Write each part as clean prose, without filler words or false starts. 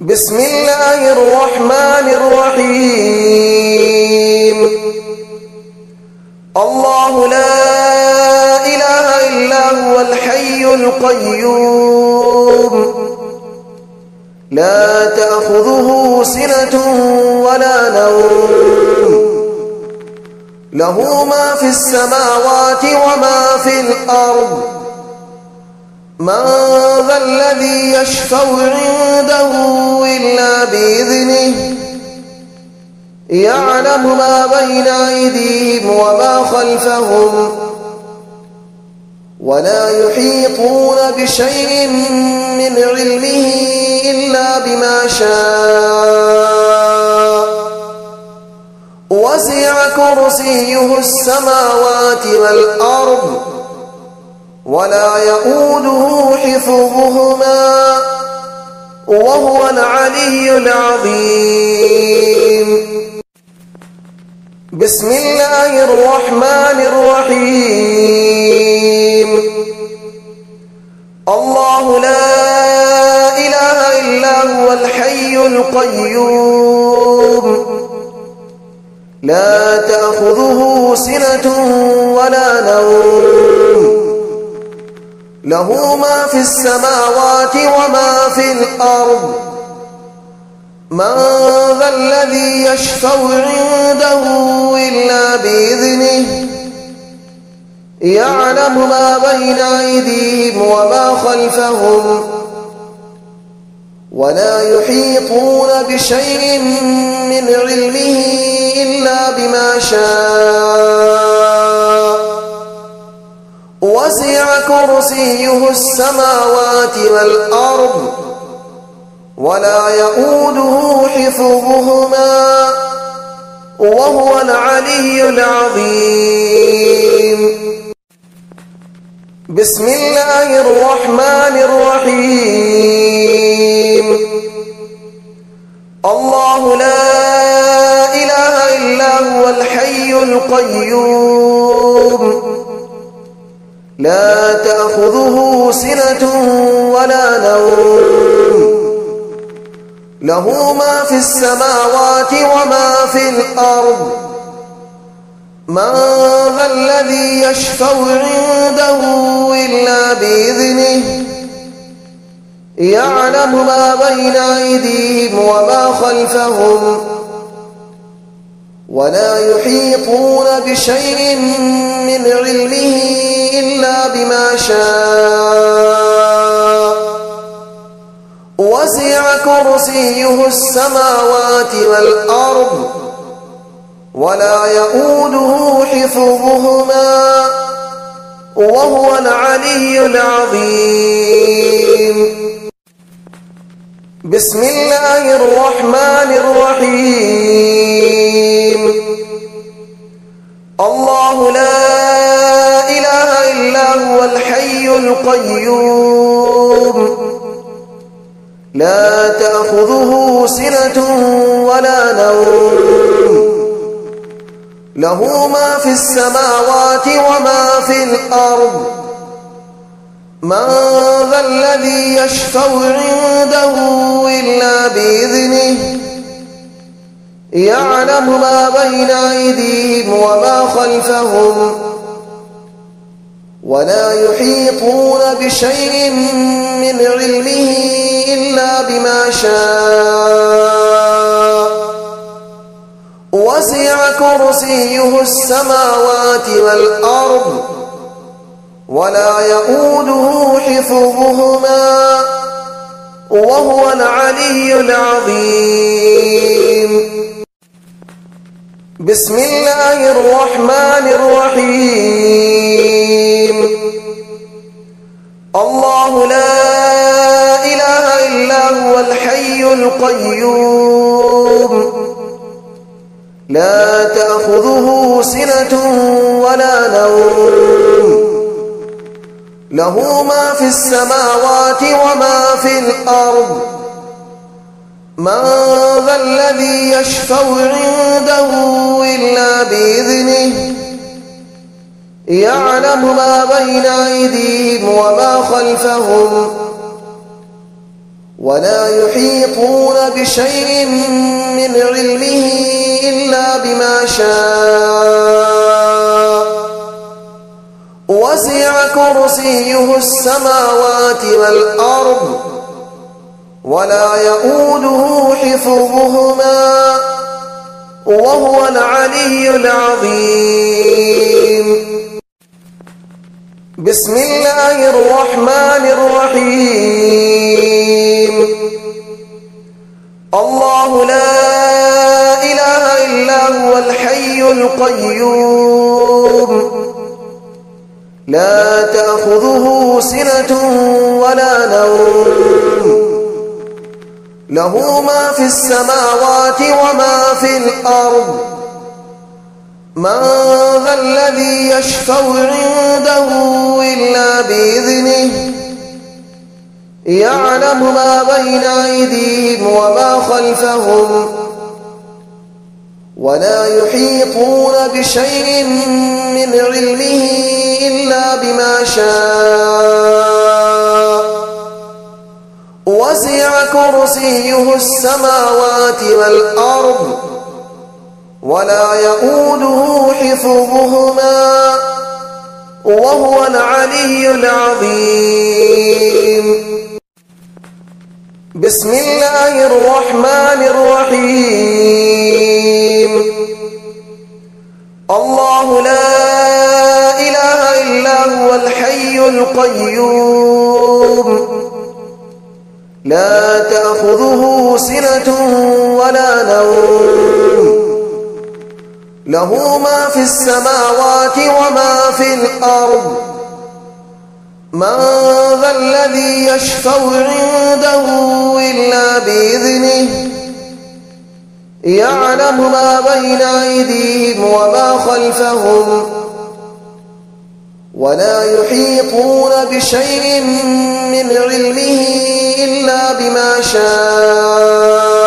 بسم الله الرحمن الرحيم. الله لا إله إلا هو الحي القيوم لا تأخذه سنة ولا نوم له ما في السماوات وما في الأرض من ذا الذي يشفع عنده إلا بإذنه يعلم ما بين أيديهم وما خلفهم ولا يحيطون بشيء من علمه إلا بما شاء وسع كرسيه السماوات والأرض ولا يؤوده حفظهما وهو العلي العظيم. بسم الله الرحمن الرحيم. الله لا إله إلا هو الحي القيوم لا تأخذه سنة ولا نوم له ما في السماوات وما في الأرض من ذا الذي يشفع عنده إلا بإذنه يعلم ما بين أيديهم وما خلفهم ولا يحيطون بشيء من علمه إلا بما شاء وسع كرسيه السماوات والأرض ولا يؤوده حفظهما وهو العلي العظيم. بسم الله الرحمن الرحيم. الله لا إله إلا هو الحي القيوم لا تأخذه سنة ولا نوم له ما في السماوات وما في الأرض من ذا الذي يشفع عنده إلا بإذنه يعلم ما بين أيديهم وما خلفهم ولا يحيطون بشيء من علمه إلا بما شاء وسع كرسيه السماوات والأرض ولا يؤوده حفظهما وهو العلي العظيم. بسم الله الرحمن الرحيم. الله لا إله إلا هو الحي القيوم لا تأخذه سنة ولا نوم له ما في السماوات وما في الأرض من ذا الذي يشفع عنده إلا بإذنه يعلم ما بين أيديهم وما خلفهم ولا يحيطون بشيء من علمه إلا بما شاء وسع كرسيه السماوات والأرض ولا يؤوده حفظهما وهو العلي العظيم. بسم الله الرحمن الرحيم. الله لا إله إلا هو الحي القيوم لا تأخذه سنة ولا نوم له ما في السماوات وما في الأرض من ذا الذي يشفع عنده إلا بإذنه يعلم ما بين أيديهم وما خلفهم ولا يحيطون بشيء من علمه إلا بما شاء وسع كرسيه السماوات والأرض ولا يؤوده حفظهما وهو العلي العظيم. بسم الله الرحمن الرحيم. الله لا إله إلا هو الحي القيوم لا تأخذه سنة ولا نوم له ما في السماوات وما في الأرض من ذا الذي يشفع عنده إلا بإذنه يعلم ما بين أيديهم وما خلفهم ولا يحيطون بشيء من علمه إلا بما شاء وسع كرسيه السماوات والأرض ولا يؤوده حفظهما وهو العلي العظيم. بسم الله الرحمن الرحيم. الله لا إله إلا هو الحي القيوم لا تأخذه سنة ولا نوم له ما في السماوات وما في الأرض من ذا الذي يشفع عنده إلا بإذنه يعلم ما بين أيديهم وما خلفهم ولا يحيطون بشيء من علمه إلا بما شاء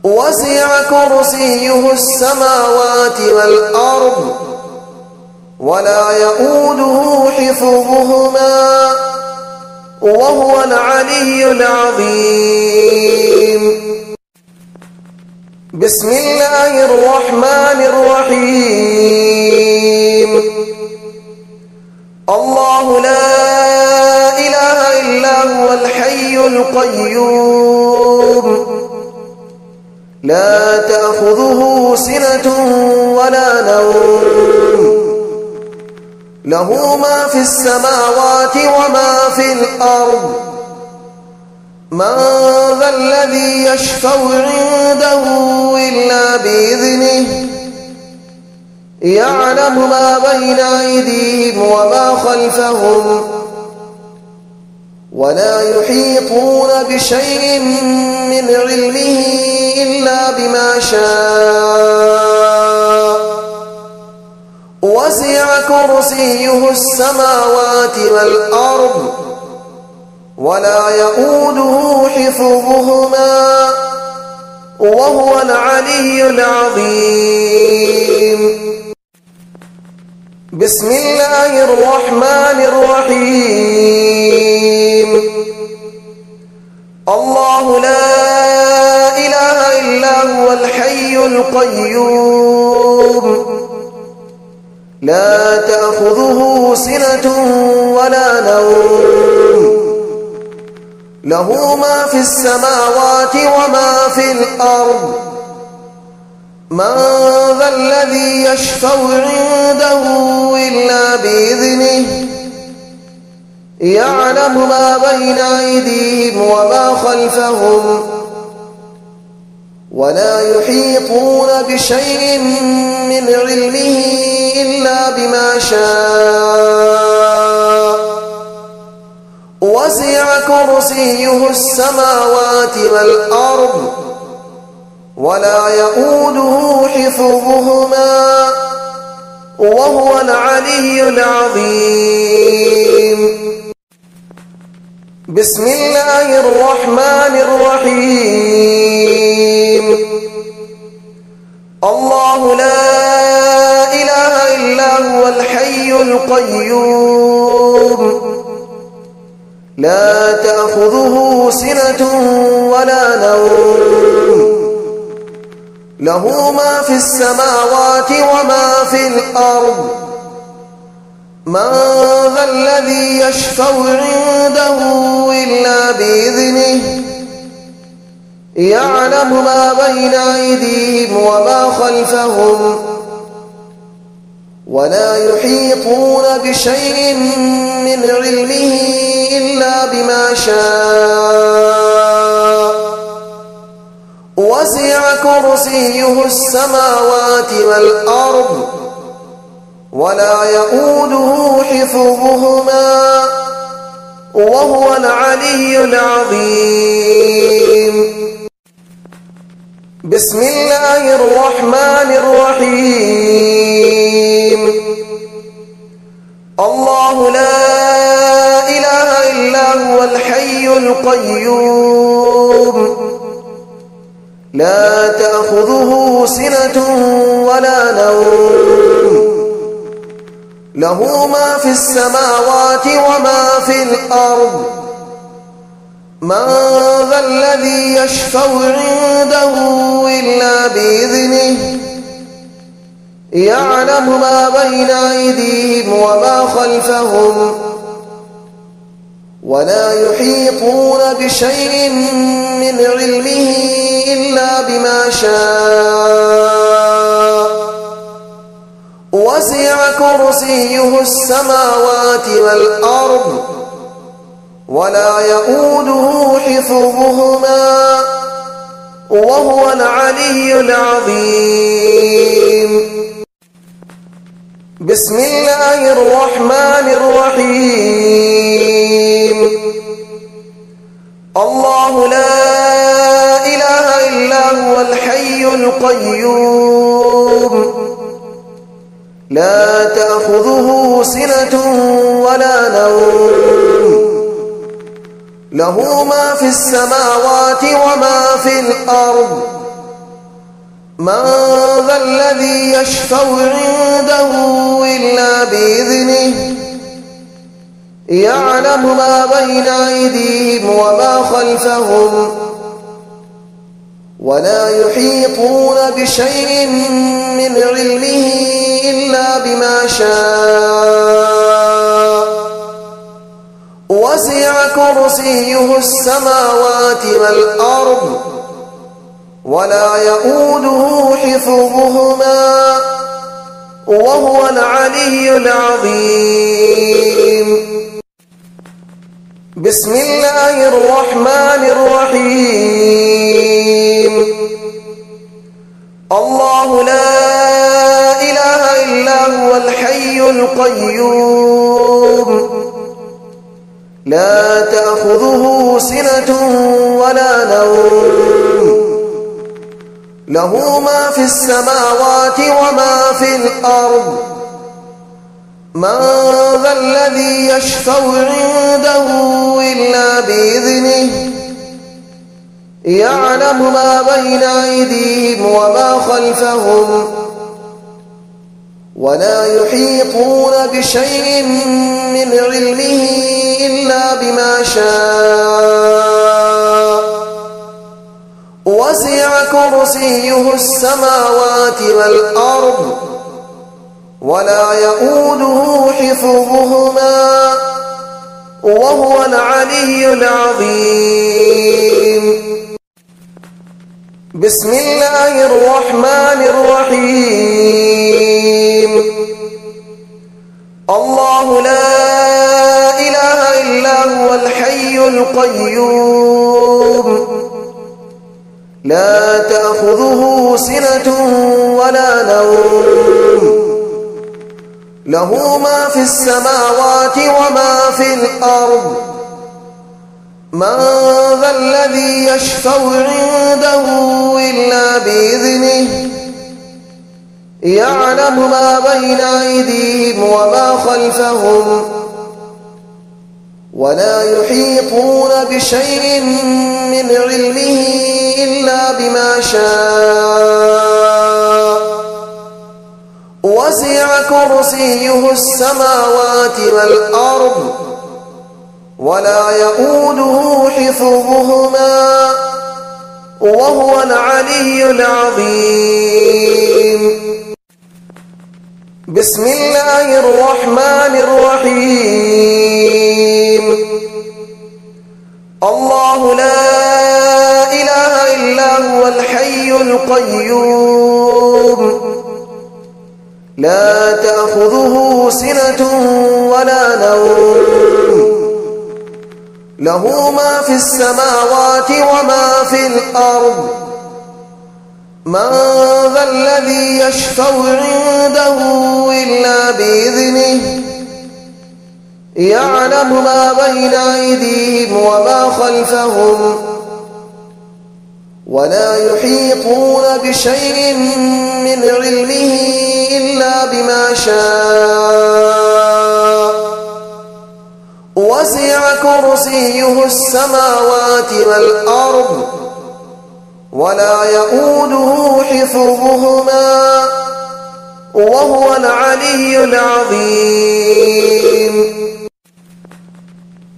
وسع كرسيه السماوات والأرض ولا يؤوده حفظهما وهو العلي العظيم. بسم الله الرحمن الرحيم. الله لا إله إلا هو الحي القيوم لا تأخذه سنة ولا نوم له ما في السماوات وما في الأرض من ذا الذي يشفع عنده إلا بإذنه يعلم ما بين أيديهم وما خلفهم ولا يحيطون بشيء من علمه إلا بما شاء وسع كرسيه السماوات والأرض ولا يؤوده حفظهما وهو العلي العظيم. بسم الله الرحمن الرحيم. الله لا إله إلا هو الحي القيوم لا تأخذه سنة ولا نوم له ما في السماوات وما في الأرض من ذا الذي يشفع عنده إلا بإذنه يعلم ما بين أيديهم وما خلفهم ولا يحيطون بشيء من علمه إلا بما شاء وسع كرسيه السماوات والأرض ولا يؤوده حفظهما وهو العلي العظيم. بسم الله الرحمن الرحيم. الله لا إله إلا هو الحي القيوم لا تأخذه سنة ولا نوم له ما في السماوات وما في الأرض من ذا الذي يشفع عنده إلا بإذنه يعلم ما بين أيديهم وما خلفهم ولا يحيطون بشيء من علمه إلا بما شاء وسع كرسيه السماوات والأرض ولا يؤوده حفظهما وهو العلي العظيم. بسم الله الرحمن الرحيم. الله لا إله إلا هو الحي القيوم لا تأخذه سنة ولا نوم له ما في السماوات وما في الأرض من ذا الذي يشفع عنده إلا بإذنه يعلم ما بين أيديهم وما خلفهم ولا يحيطون بشيء من علمه إلا بما شاء وسع كرسيه السماوات والأرض ولا يؤوده حفظهما وهو العلي العظيم. بسم الله الرحمن الرحيم. الله لا إله إلا هو الحي القيوم لا تأخذه سنة ولا نوم له ما في السماوات وما في الأرض من ذا الذي يشفع عنده إلا بإذنه يعلم ما بين أيديهم وما خلفهم ولا يحيطون بشيء من علمه إلا بما شاء وسع كرسيه السماوات والأرض ولا يؤوده حفظهما وهو العلي العظيم. بسم الله الرحمن الرحيم. الله لا إله إلا هو الحي القيوم لا تأخذه سنة ولا نوم له ما في السماوات وما في الأرض من ذا الذي يشفع عنده إلا بإذنه يعلم ما بين أيديهم وما خلفهم ولا يحيطون بشيء من علمه إلا بما شاء وسع كرسيه السماوات والأرض ولا يؤوده حفظهما وهو العلي العظيم. بسم الله الرحمن الرحيم. الله لا إله إلا هو الحي القيوم لا تأخذه سنة ولا نوم له ما في السماوات وما في الأرض من ذا الذي يشفع عنده إلا بإذنه يعلم ما بين أيديهم وما خلفهم ولا يحيطون بشيء من علمه إلا بما شاء وسع كرسيه السماوات والأرض ولا يؤوده حفظهما وهو العلي العظيم. بسم الله الرحمن الرحيم. الله لا إله إلا هو الحي القيوم لا تأخذه سنة ولا نوم له ما في السماوات وما في الأرض من ذا الذي يشفع عنده إلا بإذنه يعلم ما بين أيديهم وما خلفهم ولا يحيطون بشيء من علمه إلا بما شاء وسع كرسيه السماوات والأرض ولا يؤوده حفظهما وهو العلي العظيم.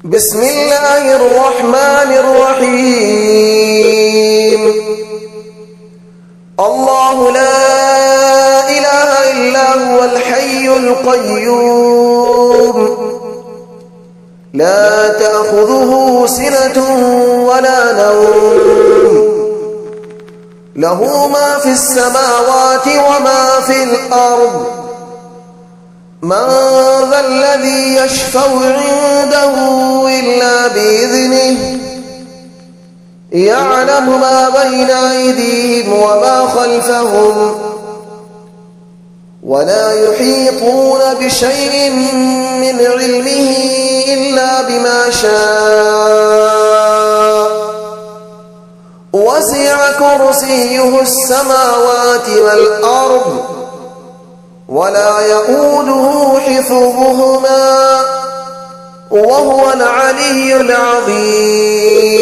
بسم الله الرحمن الرحيم. الله لا إله إلا هو الحي القيوم لا تأخذه سنة ولا نوم له ما في السماوات وما في الأرض من ذا الذي يشفع عنده إلا بإذنه يعلم ما بين أيديهم وما خلفهم ولا يحيطون بشيء من علمه إلا بما شاء وسع كرسيه السماوات والأرض ولا يؤوده حفظهما وهو العلي العظيم.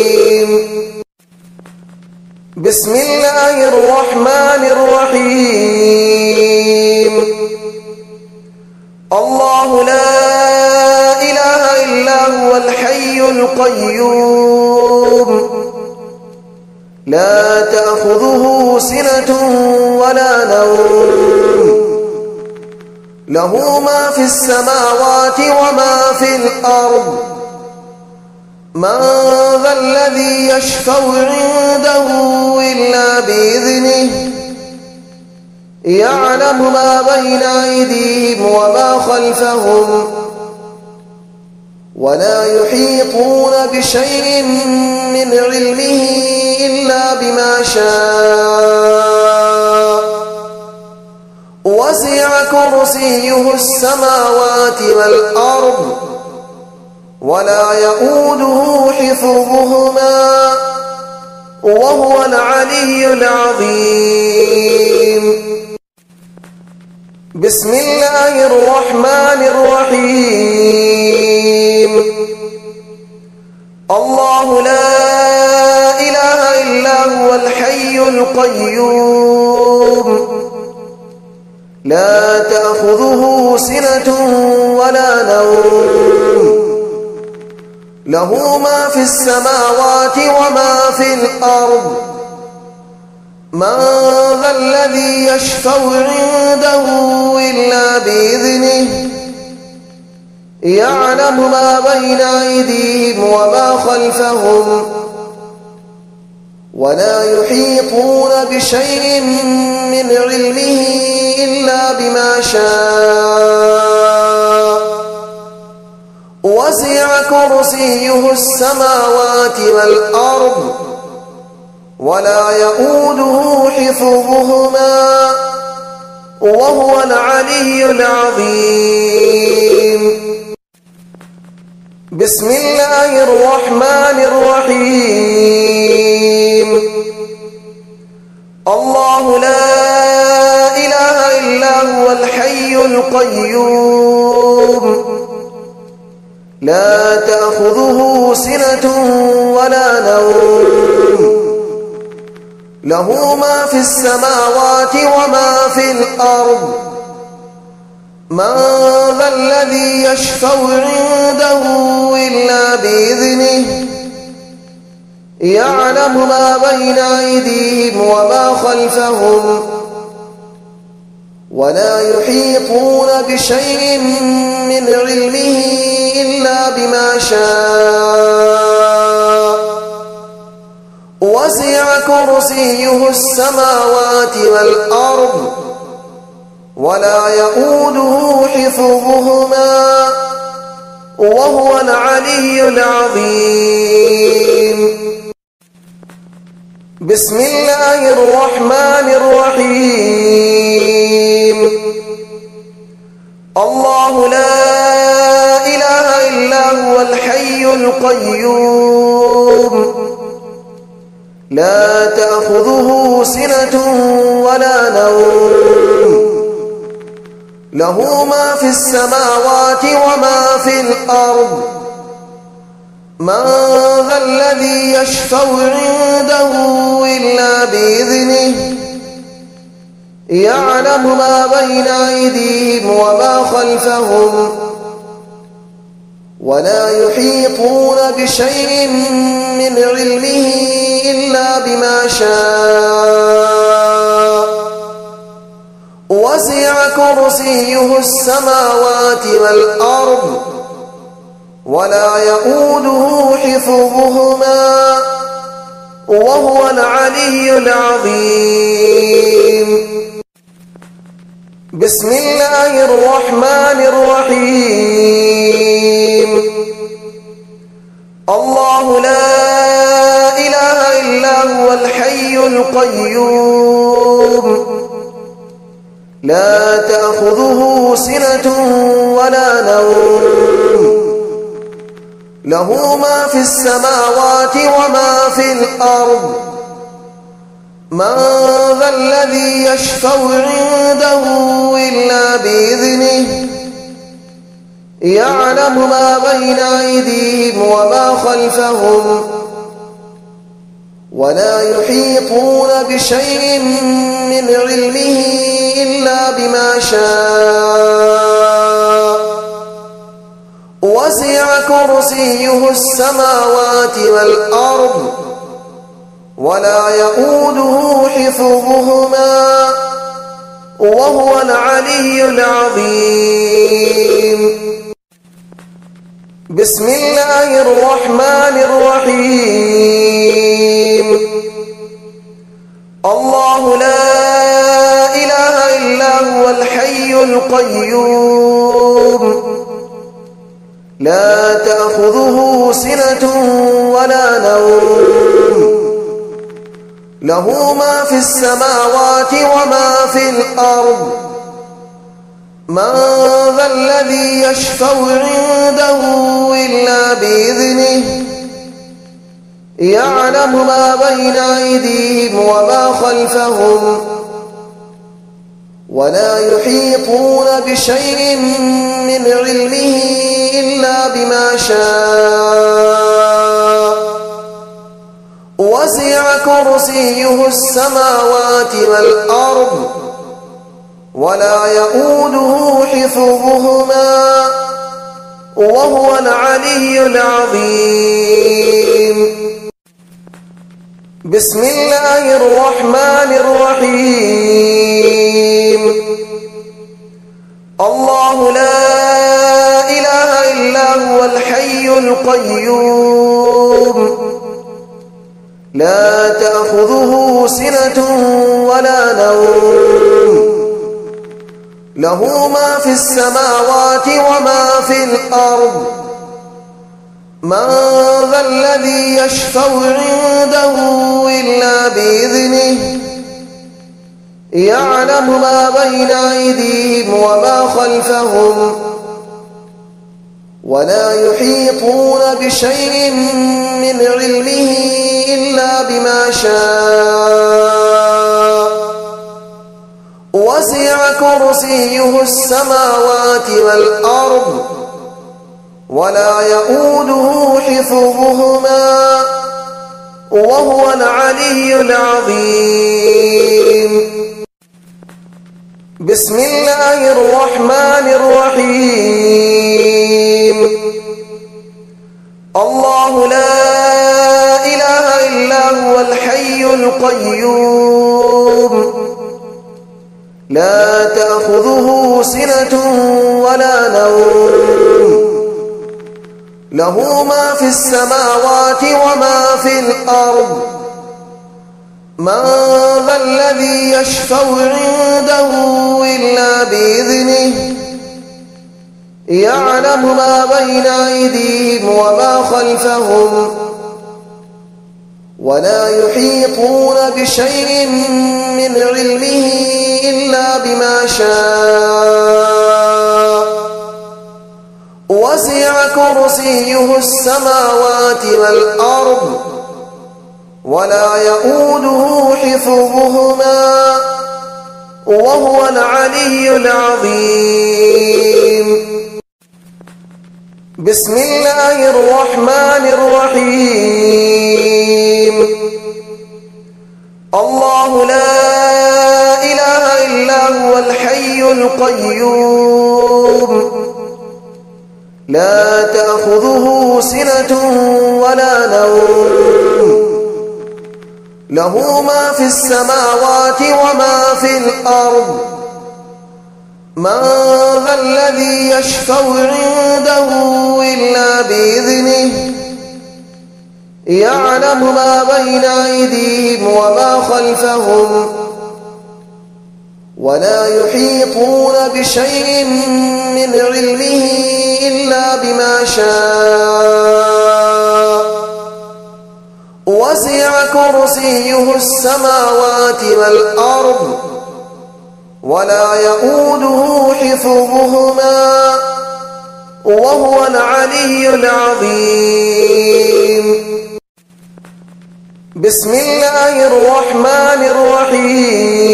بسم الله الرحمن الرحيم. الله لا إله إلا هو الحي القيوم لا تأخذه سنة ولا نوم له ما في السماوات وما في الأرض من ذا الذي يشفع عنده إلا بإذنه يعلم ما بين أيديهم وما خلفهم ولا يحيطون بشيء من علمه إلا بما شاء وسع كرسيه السماوات والأرض ولا يؤوده حفظهما وهو العلي العظيم. بسم الله الرحمن الرحيم. الله لا إله إلا هو الحي القيوم لا تأخذه سنة ولا نوم له ما في السماوات وما في الأرض من ذا الذي يشفع عنده إلا بإذنه يعلم ما بين أيديهم وما خلفهم ولا يحيطون بشيء من علمه إلا بما شاء وسع كرسيه السماوات والأرض ولا يؤوده حفظهما وهو العلي العظيم. بسم الله الرحمن الرحيم. الله لا إله إلا هو الحي القيوم لا تأخذه سنة ولا نوم له ما في السماوات وما في الأرض من ذا الذي يشفع عنده إلا بإذنه يعلم ما بين أيديهم وما خلفهم ولا يحيطون بشيء من علمه إلا بما شاء وسع كرسيه السماوات والأرض ولا يؤوده حفظهما وهو العلي العظيم. بسم الله الرحمن الرحيم. الله لا إله إلا هو الحي القيوم لا تأخذه سنة ولا نوم له ما في السماوات وما في الأرض من ذا الذي يشفع عنده إلا بإذنه يعلم ما بين أيديهم وما خلفهم ولا يحيطون بشيء من علمه إلا بما شاء وسع كرسيه السماوات والأرض ولا يؤوده حفظهما وهو العلي العظيم. بسم الله الرحمن الرحيم. الله لا إله إلا هو الحي القيوم لا تأخذه سنة ولا نوم له ما في السماوات وما في الأرض من ذا الذي يشفع عنده إلا بإذنه يعلم ما بين أيديهم وما خلفهم ولا يحيطون بشيء من علمه إلا بما شاء وسع كرسيه السماوات والأرض ولا يؤوده حفظهما وهو العلي العظيم. بسم الله الرحمن الرحيم. الله لا إله إلا هو الحي القيوم لا تأخذه سنة ولا نوم له ما في السماوات وما في الأرض من ذا الذي يشفع عنده إلا بإذنه يعلم ما بين أيديهم وما خلفهم ولا يحيطون بشيء من علمه إلا بما شاء وسع كرسيه السماوات والأرض ولا يؤوده حفظهما وهو العلي العظيم. بسم الله الرحمن الرحيم. الله لا إله إلا هو الحي القيوم لا تأخذه سنة ولا نوم له ما في السماوات وما في الأرض من ذا الذي يشفع عنده إلا بإذنه يعلم ما بين أيديهم وما خلفهم ولا يحيطون بشيء من علمه إلا بما شاء وسع كرسيه السماوات والأرض ولا يؤوده حفظهما وهو العلي العظيم. بسم الله الرحمن الرحيم الله لا إله إلا هو الحي القيوم لا تأخذه سنة ولا نوم له ما في السماوات وما في الأرض من ذا الذي يشفع عنده إلا بإذنه يعلم ما بين أيديهم وما خلفهم ولا يحيطون بشيء من علمه إلا بما شاء وسع كرسيه السماوات والأرض ولا يؤوده حفظهما وهو العلي العظيم بسم الله الرحمن الرحيم الله لا إله إلا هو الحي القيوم لا تأخذه سنة ولا نوم له ما في السماوات وما في الأرض من ذا الذي يشفع عنده إلا بإذنه يعلم ما بين أيديهم وما خلفهم ولا يحيطون بشيء من علمه إلا بما شاء وسع كرسيه السماوات والأرض ولا يؤوده حفظهما وهو العلي العظيم بسم الله الرحمن الرحيم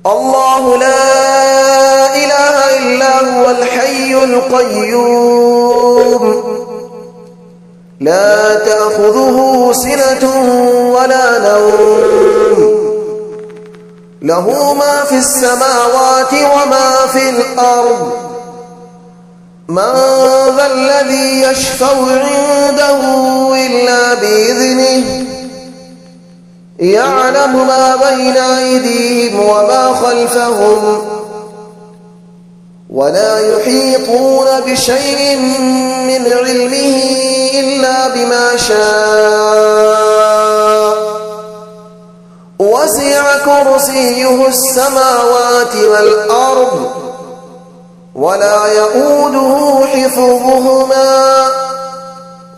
الله لا إله إلا هو الحي القيوم لا تأخذه سنة ولا نوم له ما في السماوات وما في الأرض من ذا الذي يشفع عنده إلا بإذنه يعلم ما بين أيديهم وما خلفهم ولا يحيطون بشيء من علمه إلا بما شاء وسع كرسيه السماوات والأرض ولا يؤوده حفظهما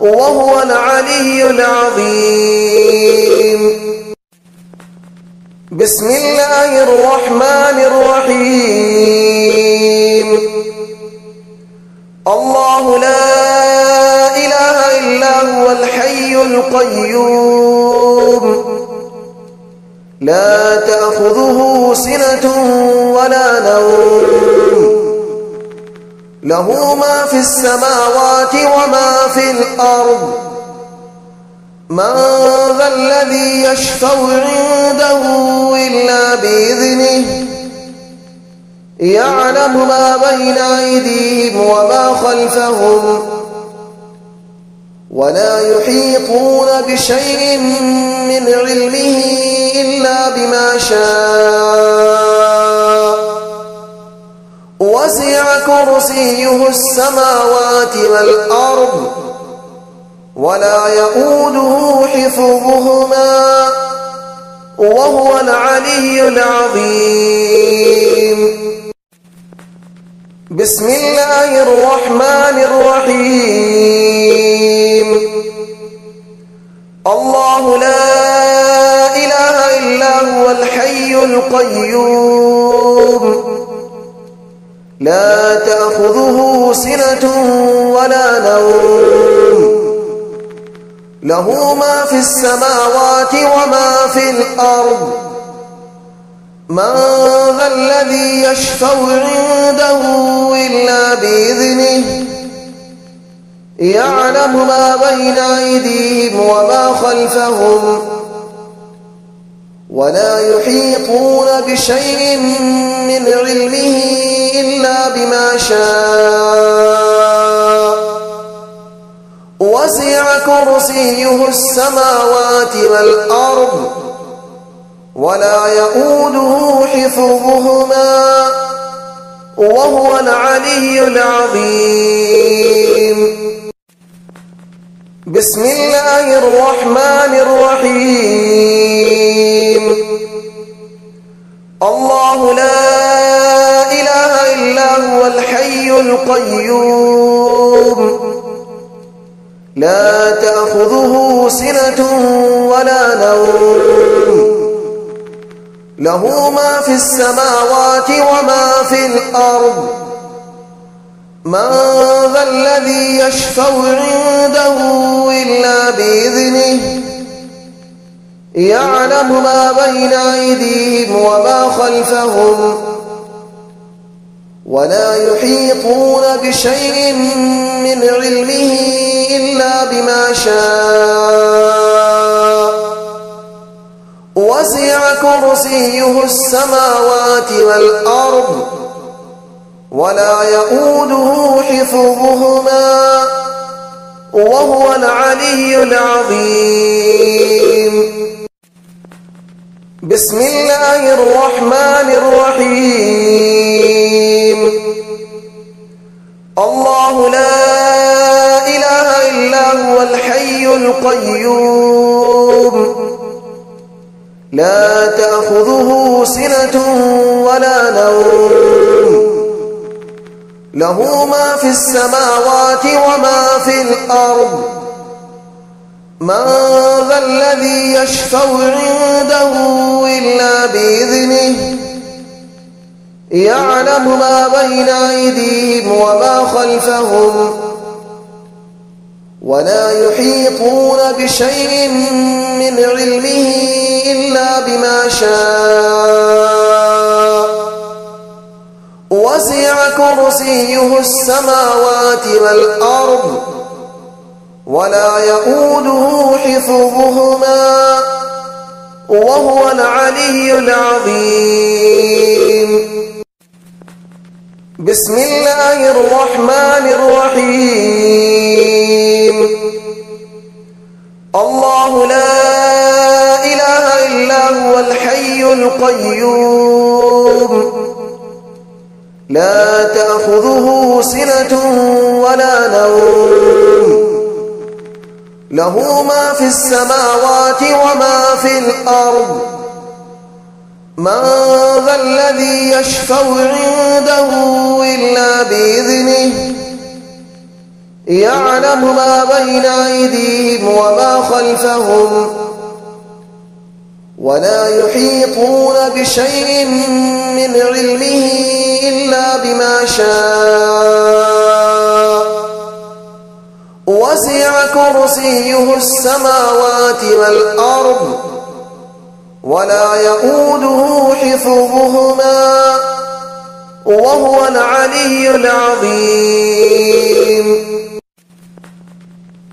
وهو العلي العظيم بسم الله الرحمن الرحيم الله لا إله إلا هو الحي القيوم لا تأخذه سنة ولا نوم له ما في السماوات وما في الأرض من ذا الذي يشفع عنده إلا بإذنه يعلم ما بين أيديهم وما خلفهم ولا يحيطون بشيء من علمه إلا بما شاء وسع كرسيه السماوات والأرض ولا يؤوده حفظهما وهو العلي العظيم بسم الله الرحمن الرحيم الله لا إله إلا هو الحي القيوم لا تأخذه سنة ولا نوم له ما في السماوات وما في الأرض من ذا الذي يشفع عنده إلا بإذنه يعلم ما بين أيديهم وما خلفهم ولا يحيطون بشيء من علمه إلا بما شاء وسع كرسيه السماوات والأرض ولا يؤوده حفظهما وهو العلي العظيم بسم الله الرحمن الرحيم الله لا إله إلا هو الحي القيوم لا تأخذه سنة ولا نوم له ما في السماوات وما في الأرض من ذا الذي يشفع عنده إلا بإذنه يعلم ما بين أيديهم وما خلفهم ولا يحيطون بشيء من علمه إلا بما شاء وسع كرسيه السماوات والأرض ولا يؤوده حفظهما وهو العلي العظيم. بسم الله الرحمن الرحيم. الله لا إله إلا هو الحي القيوم لا تأخذه سنة ولا نوم له ما في السماوات وما في الأرض من ذا الذي يشفع عنده إلا بإذنه يعلم ما بين أيديهم وما خلفهم ولا يحيطون بشيء من علمه إلا بما شاء وسع كرسيه السماوات والأرض ولا يؤوده حفظهما وهو العلي العظيم. بسم الله الرحمن الرحيم. الله لا إله إلا هو الحي القيوم لا تأخذه سنة ولا نوم له ما في السماوات وما في الأرض من ذا الذي يشفع عنده إلا بإذنه يعلم ما بين أيديهم وما خلفهم ولا يحيطون بشيء من علمه إلا بما شاء وسع كرسيه السماوات والأرض ولا يؤوده حفظهما وهو العلي العظيم. بسم الله الرحمن الرحيم. الله لا إله إلا هو الحي القيوم لا تأخذه سنة ولا نوم له ما في السماوات وما في الأرض من ذا الذي يشفع عنده إلا بإذنه يعلم ما بين أيديهم وما خلفهم ولا يحيطون بشيء من علمه إلا بما شاء وسع كرسيه السماوات والأرض ولا يؤوده حفظهما وهو العلي العظيم.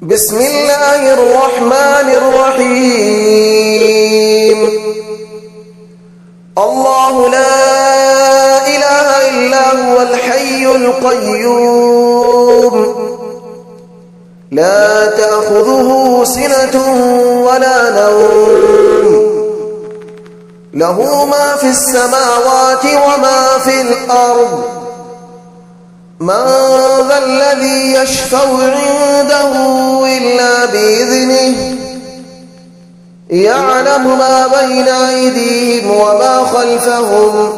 بسم الله الرحمن الرحيم. الله لا إله إلا هو الحي القيوم لا تأخذه سنة ولا نوم له ما في السماوات وما في الأرض من ذا الذي يشفع عنده إلا بإذنه يعلم ما بين أيديهم وما خلفهم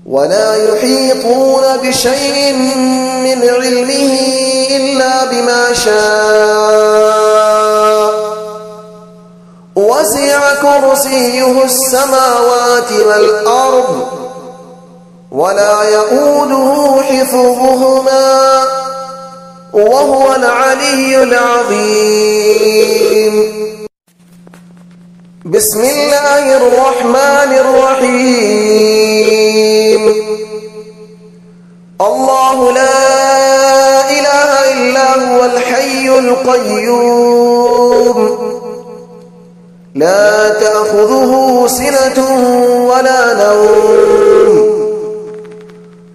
ولا يحيطون بشيء من علمه إلا بما شاء وسع كرسيه السماوات والأرض ولا يؤوده حفظهما وهو العلي العظيم. بسم الله الرحمن الرحيم. الله لا إله إلا هو الحي القيوم لا تأخذه سنة ولا نوم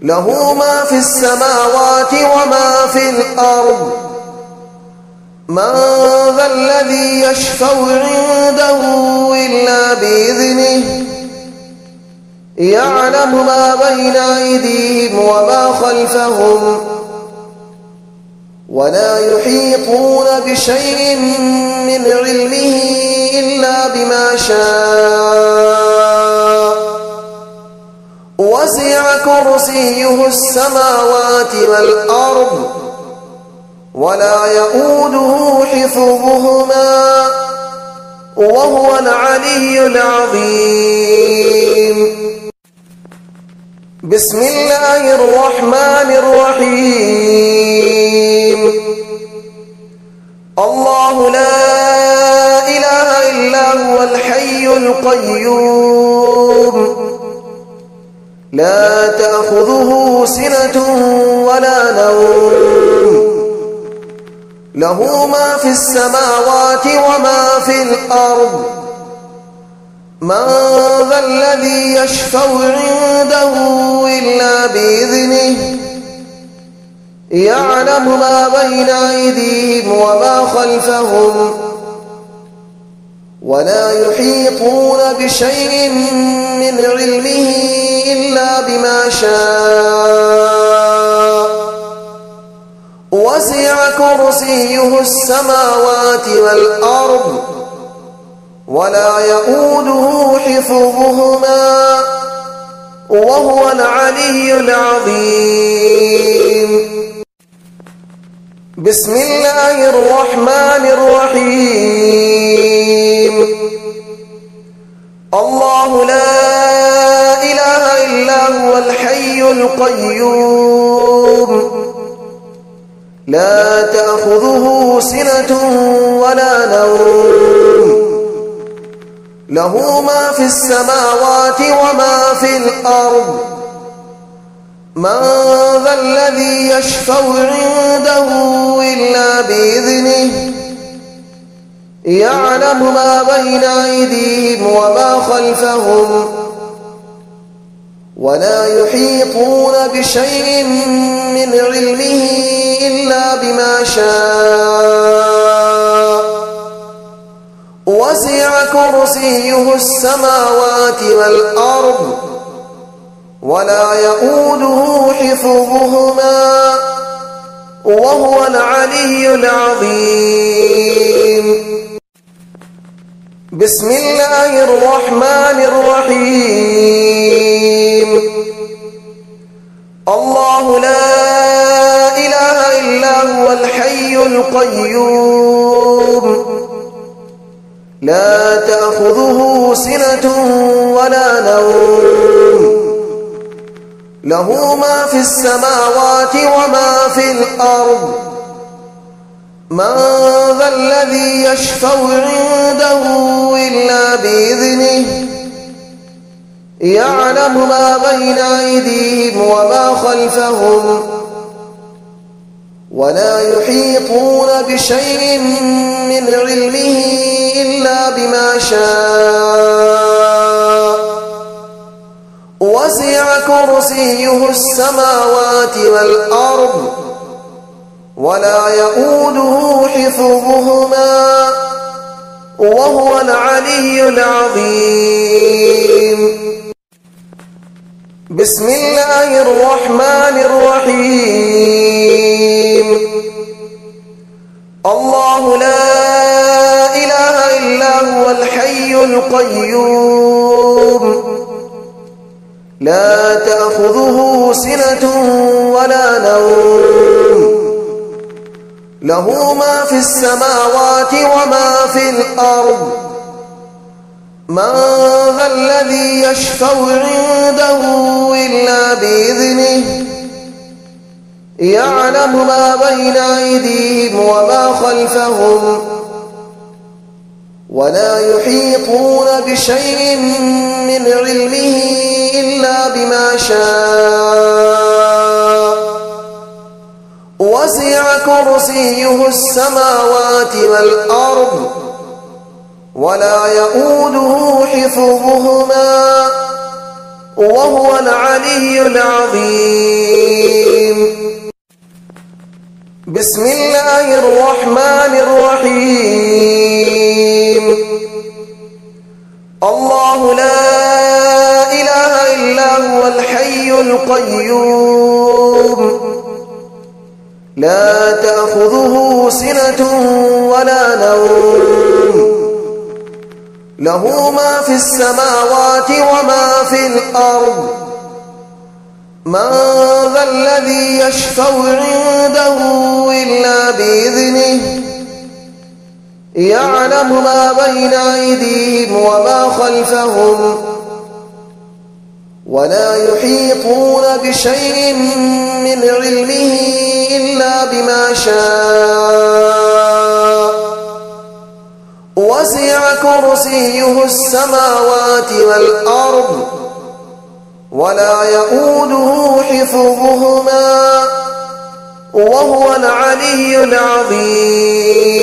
له ما في السماوات وما في الأرض من ذا الذي يشفع عنده إلا بإذنه يعلم ما بين أيديهم وما خلفهم ولا يحيطون بشيء من علمه إلا بما شاء وسع كرسيه السماوات والأرض ولا يؤوده حفظهما وهو العلي العظيم. بسم الله الرحمن الرحيم. الله لا إله إلا هو الحي القيوم لا تأخذه سنة ولا نوم له ما في السماوات وما في الأرض من ذا الذي يشفع عنده إلا بإذنه يعلم ما بين أيديهم وما خلفهم ولا يحيطون بشيء من علمه إلا بما شاء وسع كرسيه السماوات والأرض ولا يؤوده حفظهما وهو العلي العظيم. بسم الله الرحمن الرحيم. الله لا إله إلا هو الحي القيوم لا تأخذه سنة ولا نوم له ما في السماوات وما في الأرض من ذا الذي يشفع عنده إلا بإذنه يعلم ما بين أيديهم وما خلفهم ولا يحيطون بشيء من علمه إلا بما شاء وسع كرسيه السماوات والأرض ولا يؤوده حفظهما وهو العلي العظيم. بسم الله الرحمن الرحيم. الله لا إله إلا هو الحي القيوم لا تأخذه سنة ولا نوم له ما في السماوات وما في الأرض من ذا الذي يشفع عنده إلا بإذنه يعلم ما بين أيديهم وما خلفهم ولا يحيطون بشيء من علمه إلا بما شاء وسع كرسيه السماوات والأرض ولا يؤوده حفظهما وهو العلي العظيم. بسم الله الرحمن الرحيم. الله لا إله إلا هو الحي القيوم لا تأخذه سنة ولا نوم له ما في السماوات وما في الأرض من ذا الذي يشفع عنده إلا بإذنه يعلم ما بين أيديهم وما خلفهم ولا يحيطون بشيء من علمه إلا بما شاء وسع كرسيه السماوات والأرض ولا يؤوده حفظهما وهو العلي العظيم. بسم الله الرحمن الرحيم. الله لا إله إلا هو الحي القيوم لا تأخذه سنة ولا نوم له ما في السماوات وما في الأرض من ذا الذي يشفع عنده إلا بإذنه يعلم ما بين أيديهم وما خلفهم ولا يحيطون بشيء من علمه إلا بما شاء وسع كرسيه السماوات والأرض ولا يؤوده حفظهما وهو العلي العظيم.